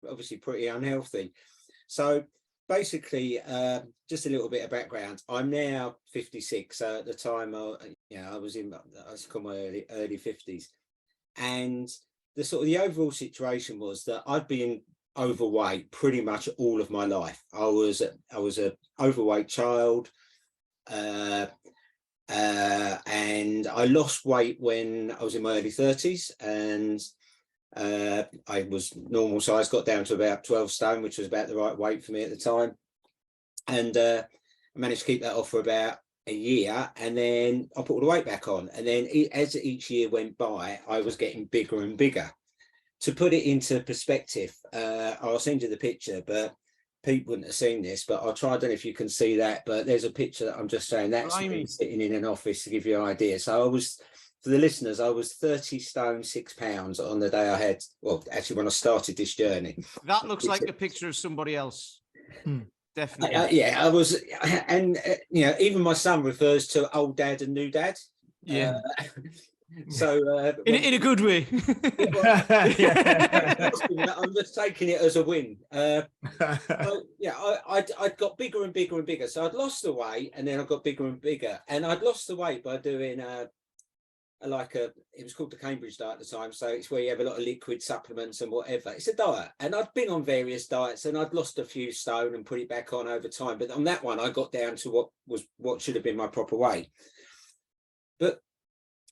obviously pretty unhealthy. So basically, just a little bit of background. I'm now 56. So at the time, I was called my early 50s, and the overall situation was that I'd been overweight pretty much all of my life. I was a overweight child, and I lost weight when I was in my early 30s, and I was normal size, got down to about 12 stone, which was about the right weight for me at the time. And I managed to keep that off for about a year, and then I put all the weight back on. And then as each year went by, I was getting bigger and bigger. To put it into perspective, I'll send you the picture, but Pete wouldn't have seen this, but I'll try. I don't know if you can see that, but there's a picture that I'm just saying that's me sitting in an office, to give you an idea. So for the listeners, I was 30 stone, 6 pounds on the day I had, well, actually when I started this journey. That looks like a picture of somebody else. Definitely. Yeah, I was, and even my son refers to old dad and new dad. Yeah. So in a good way. I'm just taking it as a win. I'd got bigger and bigger and bigger. So I'd lost the weight, and then I got bigger and bigger. And I'd lost the weight by doing it was called the Cambridge diet at the time. So it's where you have a lot of liquid supplements and whatever. It's a diet. And I'd been on various diets, and I'd lost a few stone and put it back on over time. But on that one, I got down to what should have been my proper weight. But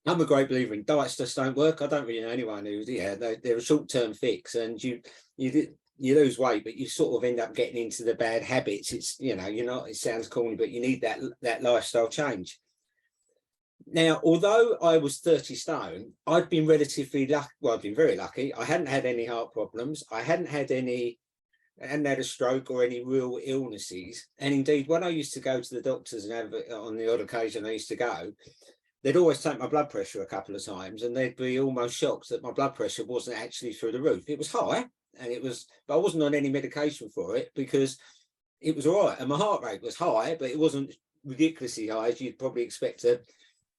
I'm a great believer in diets just don't work. I don't really know anyone who, they're a short-term fix, and you lose weight, but you sort of end up getting into the bad habits. It's, it sounds corny, but you need that lifestyle change. Now, although I was 30 stone, I'd been relatively lucky. Well, I've been very lucky. I hadn't had any heart problems. I hadn't had a stroke or any real illnesses. And indeed, when I used to go to the doctors and have, on the odd occasion I used to go, they'd always take my blood pressure a couple of times, and they'd be almost shocked that my blood pressure wasn't actually through the roof. It was high, but I wasn't on any medication for it because it was all right. And my heart rate was high, but it wasn't ridiculously high as you'd probably expect a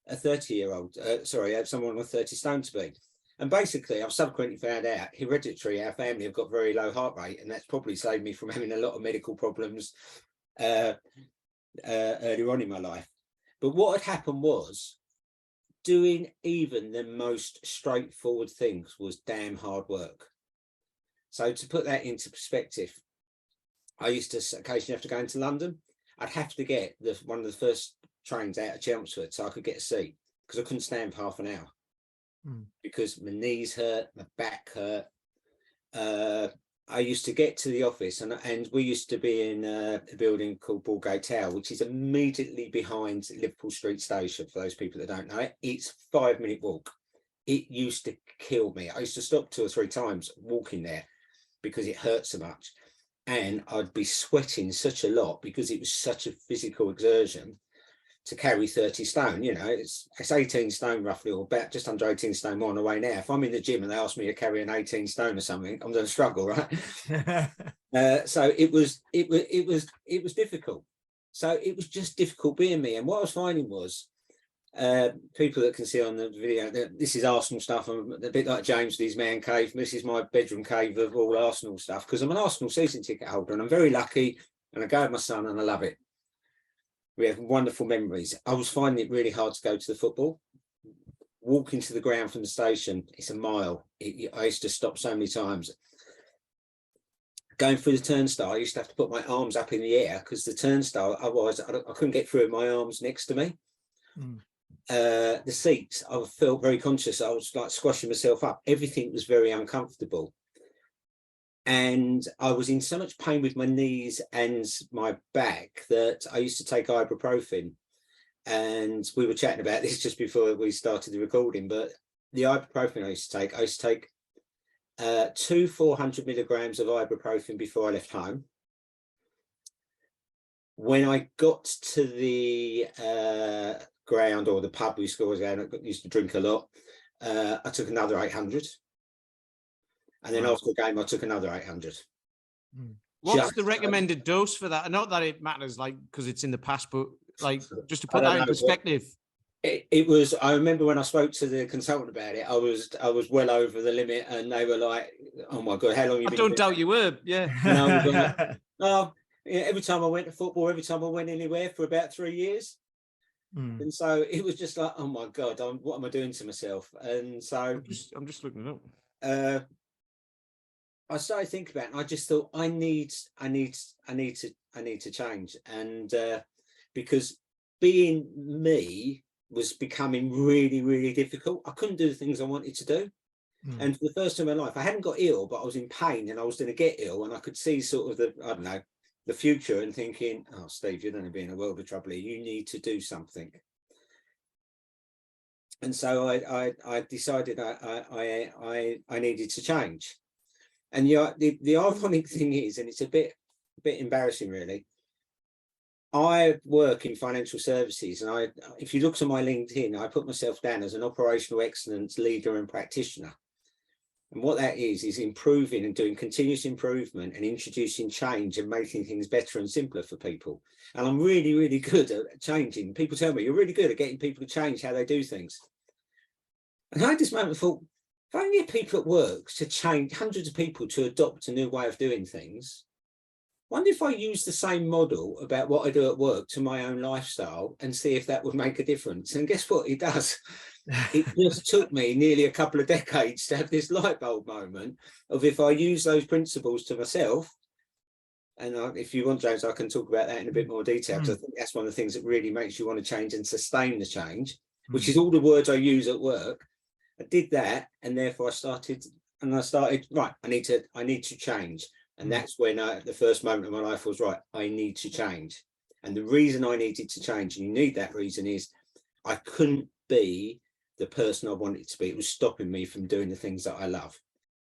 30-year-old, someone with 30 stone to be. And basically, I've subsequently found out hereditary, our family have got very low heart rate, and that's probably saved me from having a lot of medical problems earlier on in my life. But what had happened was, doing even the most straightforward things was damn hard work. So to put that into perspective, I used to occasionally have to go into London. I'd have to get one of the first trains out of Chelmsford so I could get a seat, because I couldn't stand for half an hour because my knees hurt, my back hurt. I used to get to the office, and we used to be in a building called Ballgate Tower, which is immediately behind Liverpool Street Station. For those people that don't know it, it's a 5-minute walk. It used to kill me. I used to stop 2 or 3 times walking there because it hurt so much, and I'd be sweating such a lot because it was such a physical exertion to carry 30 stone. It's 18 stone roughly, or about just under 18 stone more on the way now. If I'm in the gym and they ask me to carry an 18 stone or something, I'm going to struggle, right? So it was difficult. So it was just difficult being me. And what I was finding was, people that can see on the video, this is Arsenal stuff. I'm a bit like James with his man cave. This is my bedroom cave of all Arsenal stuff, because I'm an Arsenal season ticket holder, and I'm very lucky, and I go with my son and I love it. We have wonderful memories. I was finding it really hard to go to the football. Walking to the ground from the station, it's a mile. I used to stop so many times. Going through the turnstile, I used to have to put my arms up in the air because the turnstile, otherwise I couldn't get through with my arms next to me. The seats, I felt very conscious. I was like squashing myself up. Everything was very uncomfortable. And I was in so much pain with my knees and my back that I used to take ibuprofen. And we were chatting about this just before we started the recording, but the ibuprofen I used to take 2 400 milligrams of ibuprofen before I left home. When I got to the ground, or the pub we used to drink a lot, I took another 800. And then after the game, I took another 800. What's the recommended dose for that? Not that it matters, because it's in the past, but just to put that in perspective. It was, I remember when I spoke to the consultant about it, I was well over the limit, and they were like, "Oh my God, how long have you I been don't doing doubt that?" you were. Yeah. And I was like, "Oh, yeah, every time I went to football, every time I went anywhere for about 3 years." Mm. And so it was just like, oh my God, what am I doing to myself? And so I'm just looking it up. I started thinking about it, and I just thought, I need to change. And because being me was becoming really, really difficult. I couldn't do the things I wanted to do. Mm. And for the first time in my life, I hadn't got ill, but I was in pain and I was going to get ill. And I could see sort of the future, and thinking, oh, Steve, you're going to be in a world of trouble here. You need to do something. And so I decided I needed to change. And the ironic thing is, and it's a bit embarrassing really, I work in financial services, and if you look to my LinkedIn, I put myself down as an operational excellence leader and practitioner. And what that is improving and doing continuous improvement and introducing change and making things better and simpler for people. And I'm really, really good at changing. People tell me, you're really good at getting people to change how they do things. And I had this moment, thought, if I can get people at work to change, hundreds of people to adopt a new way of doing things, I wonder if I use the same model about what I do at work to my own lifestyle and see if that would make a difference. And guess what? It does. It just took me nearly a couple of decades to have this light bulb moment of, if I use those principles to myself, and if you want, James, I can talk about that in a bit more detail, because I think that's one of the things that really makes you want to change and sustain the change, which is all the words I use at work. I did that, and therefore I started, right, I need to change. And that's when the first moment of my life was, right, I need to change. And the reason I needed to change, and you need that reason, is I couldn't be the person I wanted to be. It was stopping me from doing the things that I love.